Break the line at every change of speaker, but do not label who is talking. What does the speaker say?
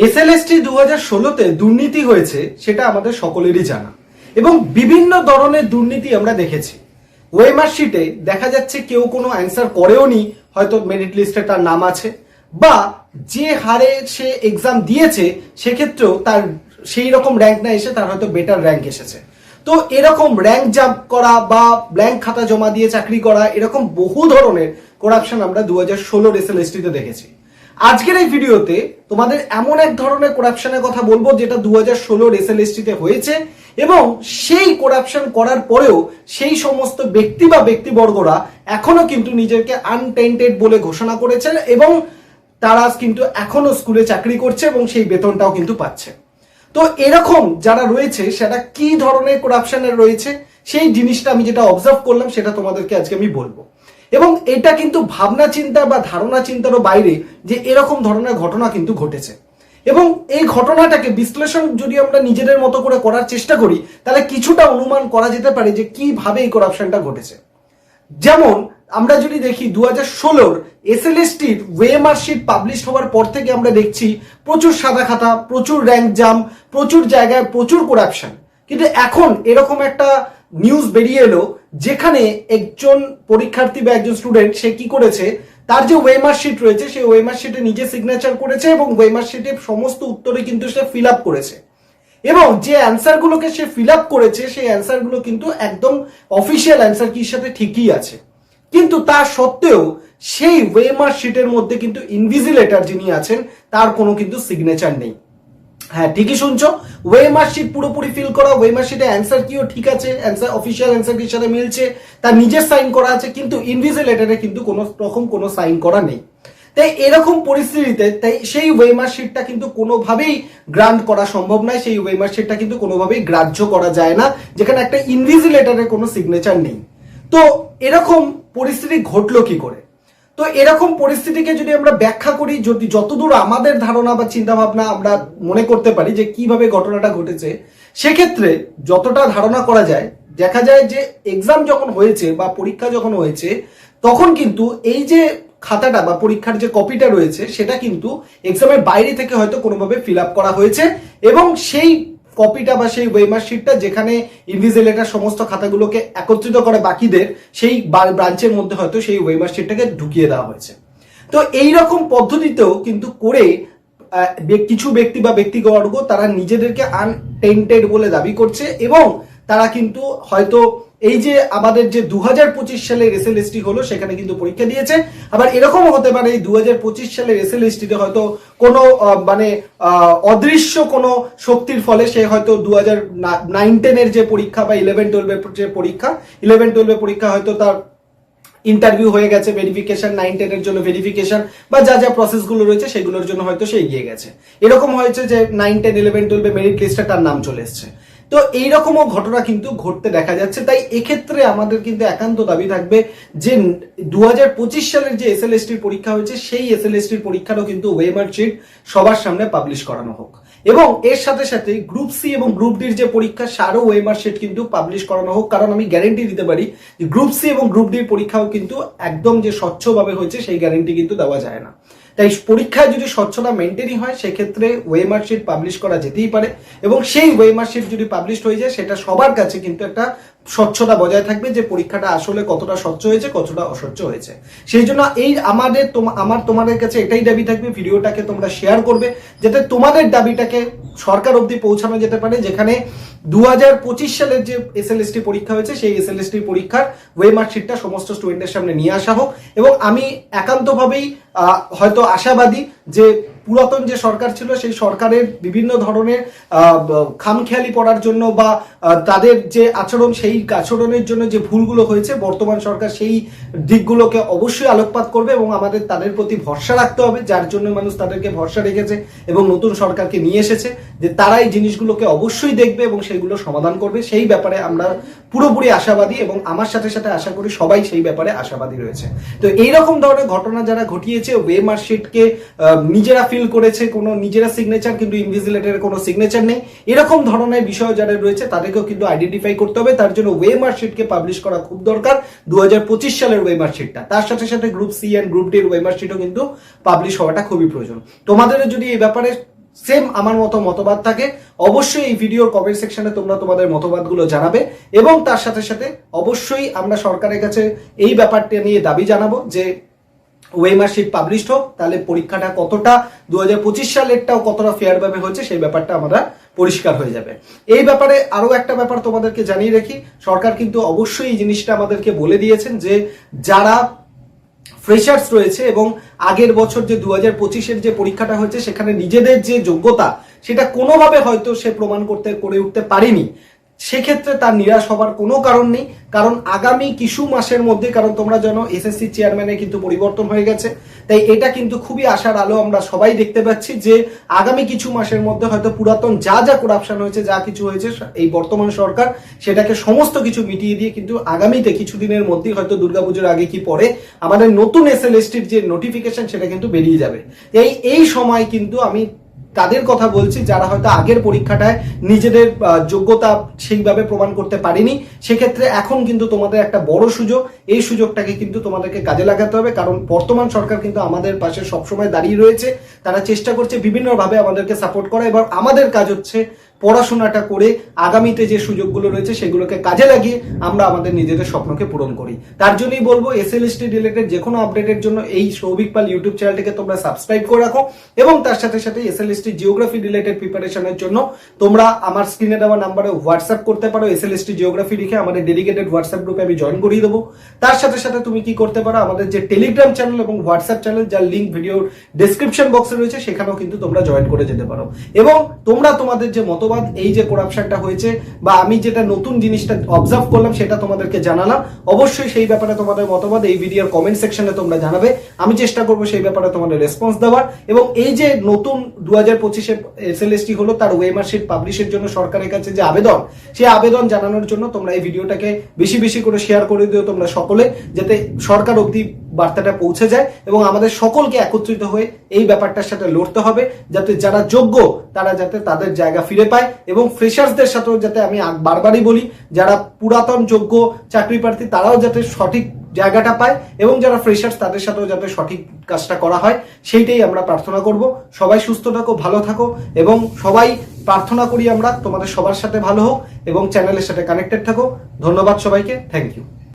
SLST 2016-তে দুর্নীতি হয়েছে সেটা আমাদের সকলেরই জানা এবং বিভিন্ন ধরনের দুর্নীতি আমরা দেখেছি। ওয়েমার শিটে দেখা যাচ্ছে কেউ কোনো অ্যান্সার করেও নি, হয়তো মেরিট লিস্টে তার নাম আছে, বা যে হারে সে এক্সাম দিয়েছে সেক্ষেত্রেও তার সেই রকম র্যাঙ্ক না এসে তার হয়তো বেটার র্যাঙ্ক এসেছে। তো এরকম র্যাঙ্ক জাম্প করা বা ব্ল্যাঙ্ক খাতা জমা দিয়ে চাকরি করা, এরকম বহু ধরনের করাপশন আমরা 2016 এসএলএসটিতে দেখেছি। আজকের এই ভিডিওতে তোমাদের এমন এক ধরনের করাপশনের কথা বলবো যেটা 2016 এসএলএসটিতে হয়েছে এবং সেই করাপশন করার পরেও সেই সমস্ত ব্যক্তি বা ব্যক্তিবর্গরা এখনো কিন্তু নিজেকে আনটেন্টেড বলে ঘোষণা করেছেন এবং তারা কিন্তু এখনো স্কুলে চাকরি করছে এবং সেই বেতনটাও কিন্তু পাচ্ছে। তো এরকম যারা রয়েছে সেটা কি ধরনের করাপশনের রয়েছে সেই জিনিসটা আমি যেটা অবজার্ভ করলাম সেটা তোমাদেরকে আজকে আমি বলবো। এবং এটা কিন্তু ভাবনা চিন্তা বা ধারণা চিন্তারও বাইরে যে এরকম ধরনের ঘটনা কিন্তু ঘটেছে। এবং এই ঘটনাটাকে বিশ্লেষণ যদি আমরা নিজেদের মতো করে করার চেষ্টা করি তাহলে কিছুটা অনুমান করা যেতে পারে যে কিভাবে এই করাপশনটা ঘটেছে। যেমন আমরা যদি দেখি 2016 এসএলএসটির ওয়েমার শিট পাবলিশ হওয়ার পর থেকে আমরা দেখছি প্রচুর সাদা খাতা, প্রচুর র্যাঙ্ক জাম, প্রচুর জায়গায় প্রচুর করাপশন। কিন্তু এখন এরকম একটা নিউজ বেরিয়ে এলো যেখানে একজন পরীক্ষার্থী বা একজন স্টুডেন্ট সে কি করেছে, তার যে ওয়েমার শিট রয়েছে সেই ওয়েমার শিটে নিজে সিগনেচার করেছে এবং ওয়েমার শিটে সমস্ত উত্তরে কিন্তু সে ফিল আপ করেছে এবং যে অ্যান্সারগুলোকে সে ফিল আপ করেছে সেই অ্যান্সারগুলো কিন্তু একদম অফিসিয়াল অ্যান্সার কির সাথে ঠিকই আছে। কিন্তু তা সত্ত্বেও সেই ওয়েমার শিটের মধ্যে কিন্তু ইনভিজিলেটর যিনি আছেন তার কোনো কিন্তু সিগনেচার নেই। হ্যাঁ, ঠিকই শুনছো, ওয়েমার শিট পুরোপুরি ফিল করা, ওয়েমার শিটে অ্যান্সার কিও ঠিক আছে, অ্যান্সার অফিসিয়াল অ্যান্সার কির সাথে মিলছে, তার নিজের সাইন করা আছে, কিন্তু ইনভিজিলেটরে কিন্তু কোনো রকম কোনো সাইন করা নেই। তাই এরকম পরিস্থিতিতে তাই সেই ওয়েমার শিটটা কিন্তু কোনোভাবেই গ্রান্ট করা সম্ভব নয়, সেই ওয়েমার শিটটা কিন্তু কোনোভাবেই গ্রাহ্য করা যায় না যেখানে একটা ইনভিজিলেটরের কোনো সিগনেচার নেই। তো এরকম পরিস্থিতি ঘটলো কি করে? তো এরকম পরিস্থিতিকে যদি আমরা ব্যাখ্যা করি, যদি যতদূর আমাদের ধারণা বা চিন্তা ভাবনা আমরা মনে করতে পারি যে কিভাবে ঘটনাটা ঘটেছে, সেক্ষেত্রে যতটা ধারণা করা যায় দেখা যায় যে এক্সাম যখন হয়েছে বা পরীক্ষা যখন হয়েছে তখন কিন্তু এই যে খাতাটা বা পরীক্ষার যে কপিটা রয়েছে সেটা কিন্তু এক্সামের বাইরে থেকে হয়তো কোনোভাবে ফিল আপ করা হয়েছে এবং সেই কপিটা বা সেই ওয়েমার শিটটা যেখানে ইনভিজিলেটর সমস্ত খাতাগুলোকে একত্রিত করে বাকিদের সেই ব্রাঞ্চের মধ্যে হয়তো সেই ওয়েমার শিটটাকে ঢুকিয়ে দেওয়া হয়েছে। তো এই রকম পদ্ধতিতেও কিন্তু করে কিছু ব্যক্তি বা ব্যক্তিবর্গ তারা নিজেদেরকে আনটেন্টেড বলে দাবি করছে এবং তারা কিন্তু হয়তো এই যে আমাদের যে 2025 সালের এসএলএসটি হলো সেখানে কিন্তু পরীক্ষা দিয়েছে। আবার এরকমও হতে পারে এই 2025 সালের এসএলএসটিতে হয়তো কোনো মানে অদৃশ্য কোনো শক্তির ফলে সে হয়তো 2009-10 যে পরীক্ষা বা 11-12 যে পরীক্ষা 11-12 পরীক্ষা হয়তো তার ইন্টারভিউ হয়ে গেছে, ভেরিফিকেশন 9-10 জন্য ভেরিফিকেশন বা যা যা প্রসেসগুলো রয়েছে সেগুলোর জন্য হয়তো সে এগিয়ে গেছে। এরকম হয়েছে যে 9-10-11-12 মেরিট লিস্টে তার নাম চলে এসছে। তো এইরকমও ঘটনা কিন্তু ঘটতে দেখা যাচ্ছে। তাই এক্ষেত্রে আমাদের কিন্তু একান্ত দাবি থাকবে যে 2025 সালের যে এসএলএসটির পরীক্ষা হয়েছে সেই এসএলএসটির পরীক্ষারও কিন্তু ওয়েমার শিট সবার সামনে পাবলিশ করানো হোক এবং এর সাথে সাথে গ্রুপ সি এবং গ্রুপ ডির যে পরীক্ষা সারও ওয়েমার শিট কিন্তু পাবলিশ করানো হোক, কারণ আমি গ্যারেন্টি দিতে পারি যে গ্রুপ সি এবং গ্রুপ ডির পরীক্ষাও কিন্তু একদম যে স্বচ্ছভাবে হয়েছে সেই গ্যারেন্টি কিন্তু দেওয়া যায় না। তাই পরীক্ষায় যদি স্বচ্ছতা মেনটেনই হয় সেক্ষেত্রে ওয়েমার শিট পাবলিশ করা যেতেই পারে এবং সেই ওয়েমার শিট যদি পাবলিশ হয়ে যায় সেটা সবার কাছে কিন্তু একটা স্বচ্ছতা বজায় থাকবে যে পরীক্ষাটা আসলে কতটা স্বচ্ছ হয়েছে কতটা অস্বচ্ছ হয়েছে। সেই জন্য এই আমার তোমাদের কাছে এটাই দাবি থাকবে, ভিডিওটাকে তোমরা শেয়ার করবে যাতে তোমাদের দাবিটাকে সরকার অবধি পৌঁছানো যেতে পারে, যেখানে 2025 সালের যে এসএলএসটি পরীক্ষা হয়েছে সেই এসএলএসটি পরীক্ষার ওয়েমার শিটটা সমস্ত স্টুডেন্টের সামনে নিয়ে আসা হোক। এবং আমি একান্তভাবেই হয়তো আশাবাদী যে পুরাতন যে সরকার ছিল সেই সরকারের বিভিন্ন ধরনের খামখেয়ালি পড়ার জন্য বা তাদের যে আচরণ সেই আচরণের জন্য যে ভুলগুলো হয়েছে বর্তমান সরকার সেই দিকগুলোকে অবশ্যই আলোকপাত করবে এবং আমাদের তাদের প্রতি ভরসা রাখতে হবে, যার জন্য মানুষ তাদেরকে ভরসা রেখেছে এবং নতুন সরকারকে নিয়ে এসেছে যে তারা এই জিনিসগুলোকে অবশ্যই দেখবে এবং সেইগুলো সমাধান করবে। সেই ব্যাপারে আমরা পুরোপুরি আশাবাদী এবং আমার সাথে সাথে আশা করি সবাই সেই ব্যাপারে আশাবাদী রয়েছে। তো এইরকম ধরনের ঘটনা যারা ঘটিয়েছে, ওয়েমার শিটকে নিজেরা ফিল করেছে, কোনো নিজেরা সিগনেচার কিন্তু ইনভিজিলেটরের কোনো সিগনেচার নেই, এরকম ধরনের বিষয় যারা রয়েছে তাদেরকেও কিন্তু আইডেন্টিফাই করতে হবে। তার জন্য ওয়েমার শিটকে পাবলিশ করা খুব দরকার, 2025 সালের ওয়েমার শিটটা। তার সাথে সাথে গ্রুপ সি এন্ড গ্রুপ ডির ওয়েমার শিটও কিন্তু পাবলিশ হওয়াটা খুবই প্রয়োজন। তোমাদের যদি এই ব্যাপারে সেম আমার মতো মতবাদ থাকে, অবশ্যই এই ভিডিওর কমেন্ট সেকশনে তোমরা তোমাদের মতবাদগুলো জানাবে। এবং তার সাথে সাথে অবশ্যই আমরা সরকারের কাছে এই ব্যাপারটা নিয়ে দাবি জানাবো যে ওয়েমার শিট পাবলিশড হোক, তাহলে পরীক্ষাটা কতটা 2025 সালেরটাও কতটা ফেয়ার ভাবে হয়েছে সেই ব্যাপারটা আমরা পরিষ্কার হয়ে যাবে। এই ব্যাপারে আরো একটা ব্যাপার তোমাদেরকে জানিয়ে রাখি, সরকার কিন্তু অবশ্যই এই জিনিসটা আমাদেরকে বলে দিয়েছেন যে যারা ফ্রেশার্স রয়েছে এবং আগের বছর যে 2025-এর যে পরীক্ষাটা হয়েছে সেখানে নিজেদের যে যোগ্যতা সেটা কোনোভাবে হয়তো সে প্রমাণ করে উঠতে পারেনি, সেক্ষেত্রে তার নিরাশ হবার কোনো কারণ নেই। কারণ আগামী কিছু মাসের মধ্যে, কারণ তোমরা জানো এসএসসি চেয়ারম্যানের কিন্তু পরিবর্তন হয়ে গেছে, তাই এটা কিন্তু খুবই আশার আলো আমরা সবাই দেখতে পাচ্ছি যে আগামী কিছু মাসের মধ্যে হয়তো পুরাতন যা যা করাপশন হয়েছে, যা কিছু হয়েছে, এই বর্তমান সরকার সেটাকে সমস্ত কিছু মিটিয়ে দিয়ে কিন্তু আগামীতে কিছুদিনের মধ্যেই হয়তো দুর্গাপুজোর আগে কি পরে আমাদের নতুন এসএলএসটির যে নোটিফিকেশন সেটা কিন্তু বেরিয়ে যাবে। এই সময় কিন্তু আমি তাদের কথা বলছি যারা হয়তো আগের পরীক্ষাটায় নিজেদের যোগ্যতা সেইভাবে প্রমাণ করতে পারেনি, সেক্ষেত্রে এখন কিন্তু তোমাদের একটা বড় সুযোগ, এই সুযোগটাকে কিন্তু তোমাদেরকে কাজে লাগাতে হবে। কারণ বর্তমান সরকার কিন্তু আমাদের পাশে সবসময় দাঁড়িয়ে রয়েছে, তারা চেষ্টা করছে বিভিন্নভাবে আমাদেরকে সাপোর্ট করা। এবার আমাদের কাজ হচ্ছে পড়াশোনাটা করে আগামীতে যে সুযোগগুলো রয়েছে সেগুলোকে কাজে লাগিয়ে আমরা আমাদের নিজেদের স্বপ্নকে পূরণ করি। তার জন্যই বলবো এসএলএসটি রিলেটেড যে কোনো আপডেটের জন্য এই সৌভিক পাল ইউটিউব চ্যানেলটিকে তোমরা সাবস্ক্রাইব করে রাখো, এবং তার সাথে সাথে এসএলএসটি জিওগ্রাফি রিলেটেড প্রিপারেশনের জন্য তোমরা আমার স্ক্রিনে দেওয়া নাম্বারে হোয়াটসঅ্যাপ করতে পারো। এসএলএসটি জিওগ্রাফি লিখে আমাদের ডেডিকেটেড হোয়াটসঅ্যাপ গ্রুপে আমি জয়েন করিয়ে দেবো। তার সাথে সাথে তুমি কি করতে পারো, আমাদের যে টেলিগ্রাম চ্যানেল এবং হোয়াটসঅ্যাপ চ্যানেল যার লিঙ্ক ভিডিওর ডেসক্রিপশন বক্সে রয়েছে সেখানেও কিন্তু তোমরা জয়েন করে যেতে পারো। এবং তোমরা তোমাদের যে মতবাদ, এই যে করাপশনটা হয়েছে বা আমি যেটা নতুন জিনিসটা অবজার্ভ করলাম সেটা তোমাদেরকে জানালাম, অবশ্যই সেই ব্যাপারে তোমাদের মতবাদ এই ভিডিওর কমেন্ট সেকশনে তোমরা জানাবে। আমি চেষ্টা করবো সেই ব্যাপারে তোমাদের রেসপন্স দেওয়ার। এবং এই যে নতুন 2025-এ এসএলএসটি হলো তার ওয়েমার শিট পাবলিশের জন্য সরকারের কাছে যে আবেদন, সেই আবেদন জানানোর জন্য তোমরা এই ভিডিওটাকে বেশি বেশি করে শেয়ার করে দিও তোমরা সকলে, যাতে সরকার অবধি বার্তাটা পৌঁছে যায় এবং আমাদের সকলকে একত্রিত হয়ে এই ব্যাপারটার সাথে লড়তে হবে, যাতে যারা যোগ্য তারা যাতে তাদের জায়গা ফিরে পায়। এবং ফ্রেশার্সদের সাথেও যাতে, আমি বারবারই বলি, যারা পুরাতন যোগ্য চাকরি প্রার্থী তারাও যাতে সঠিক জায়গাটা পায় এবং যারা ফ্রেশার্স তাদের সাথেও যাতে সঠিক কাজটা করা হয়, সেইটাই আমরা প্রার্থনা করব। সবাই সুস্থ থাকো, ভালো থাকো, এবং সবাই প্রার্থনা করি আমরা তোমাদের সবার সাথে ভালো হোক এবং চ্যানেলের সাথে কানেক্টেড থাকো। ধন্যবাদ সবাইকে, থ্যাংক ইউ।